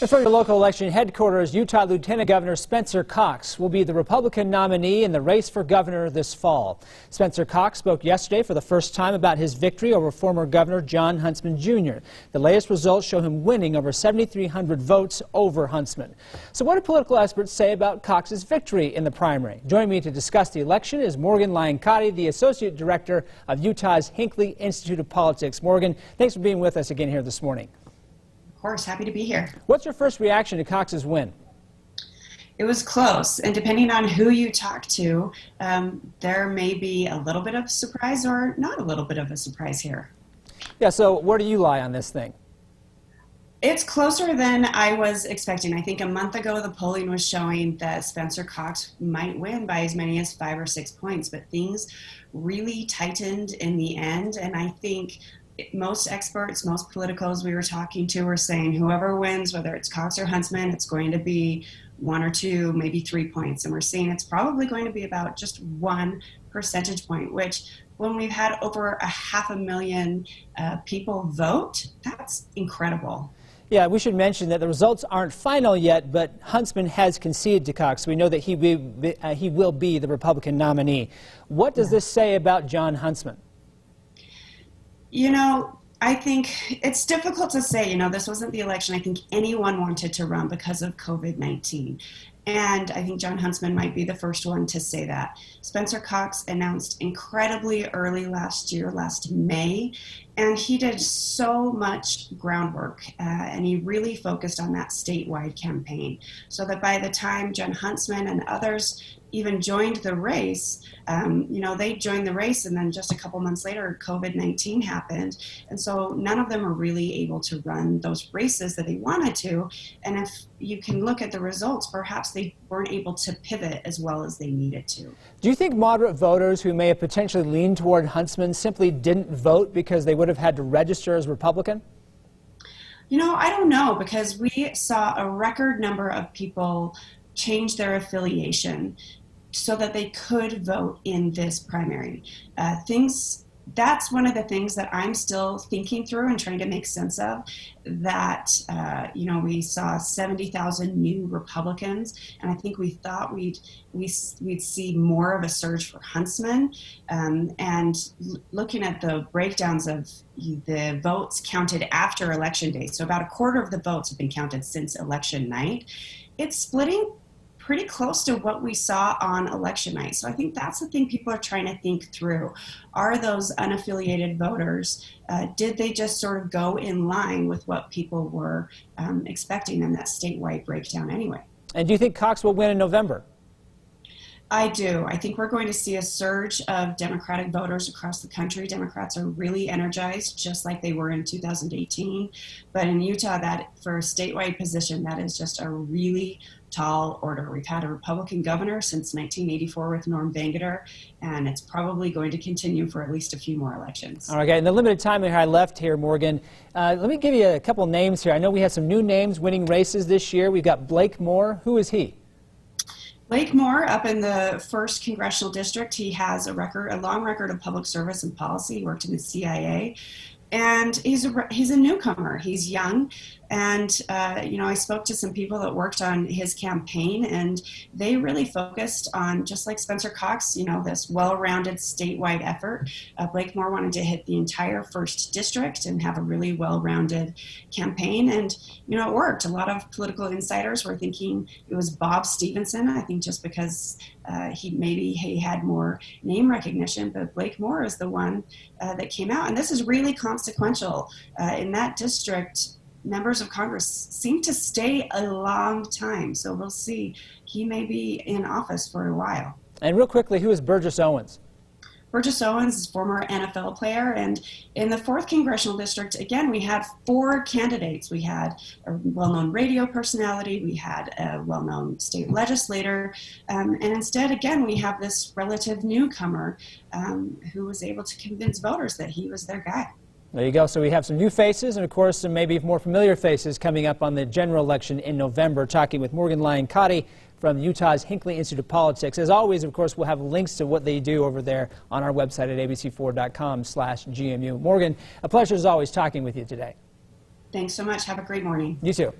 From your local election headquarters, Utah Lieutenant Governor Spencer Coxs will be the Republican nominee in the race for governor this fall. Spencer Coxs spoke yesterday for the first time about his victory over former Governor Jon Huntsman Jr. The latest results show him winning over 7,300 votes over Huntsman. So what do political experts say about Cox's victory in the primary? Joining me to discuss the election is Morgan Lyon-Cotti, the Associate Director of Utah's Hinckley Institute of Politics. Morgan, thanks for being with us again here this morning. Of course, happy to be here. What's your first reaction to Cox's win? It was close, and depending on who you talk to, there may be a little bit of surprise or not a little bit of a surprise here. Yeah, so where do you lie on this thing? It's closer than I was expecting. I think a month ago the polling was showing that Spencer Coxs might win by as many as 5 or 6 points, but things really tightened in the end, and I think most experts, most politicos we were talking to were saying whoever wins, whether it's Coxs or Huntsman, it's going to be 1 or 2, maybe 3 points. And we're seeing it's probably going to be about just 1 percentage point, which when we've had over 500,000 people vote, that's incredible. Yeah, we should mention that the results aren't final yet, but Huntsman has conceded to Coxs. We know that he will be the Republican nominee. What does this say about Jon Huntsman? You know, I think it's difficult to say. You know, this wasn't the election I think anyone wanted to run because of COVID-19. And I think Jon Huntsman might be the first one to say that. Spencer Coxs announced incredibly early last May, and he did so much groundwork, and he really focused on that statewide campaign. So that by the time Jon Huntsman and others even joined the race, you know, they joined the race, and then just a couple months later, COVID-19 happened. And so none of them were really able to run those races that they wanted to. And if you can look at the results, perhaps they weren't able to pivot as well as they needed to. Do you think moderate voters who may have potentially leaned toward Huntsman simply didn't vote because they would have had to register as Republican? You know, I don't know, because we saw a record number of people change their affiliation so that they could vote in this primary. That's one of the things that I'm still thinking through and trying to make sense of, that, you know, we saw 70,000 new Republicans, and I think we thought we'd see more of a surge for Huntsman. And looking at the breakdowns of the votes counted after Election Day, so about a quarter of the votes have been counted since election night, it's splitting pretty close to what we saw on election night. So I think that's the thing people are trying to think through. Are those unaffiliated voters, did they just sort of go in line with what people were expecting in that statewide breakdown anyway? And do you think Coxs will win in November? I do. I think we're going to see a surge of Democratic voters across the country. Democrats are really energized, just like they were in 2018. But in Utah, that for a statewide position, that is just a really tall order. We've had a Republican governor since 1984 with Norm Bangerter, and it's probably going to continue for at least a few more elections. All right, in the limited time we have left here, Morgan, let me give you a couple names here. I know we have some new names winning races this year. We've got Blake Moore. Who is he? Blake Moore, up in the 1st Congressional District, he has a long record of public service and policy. He worked in the CIA, and he's a newcomer. He's young, and you know, I spoke to some people that worked on his campaign, and they really focused on, just like Spencer Coxs, you know, this well-rounded statewide effort. Blake Moore wanted to hit the entire 1st District and have a really well-rounded campaign, and you know, it worked. A lot of political insiders were thinking it was Bob Stevenson, I think just because he had more name recognition, but Blake Moore is the one that came out, and this is really consequential. In that district, members of Congress seem to stay a long time, so we'll see. He may be in office for a while. And real quickly, who is Burgess Owens? Burgess Owens is a former NFL player, and in the 4th Congressional District, again, we had 4 candidates. We had a well-known radio personality, we had a well-known state legislator, and instead, again, we have this relative newcomer who was able to convince voters that he was their guy. There you go. So we have some new faces and, of course, some maybe more familiar faces coming up on the general election in November. Talking with Morgan Lyon-Cotti from Utah's Hinckley Institute of Politics. As always, of course, we'll have links to what they do over there on our website at abc4.com/GMU. Morgan, a pleasure as always talking with you today. Thanks so much. Have a great morning. You too.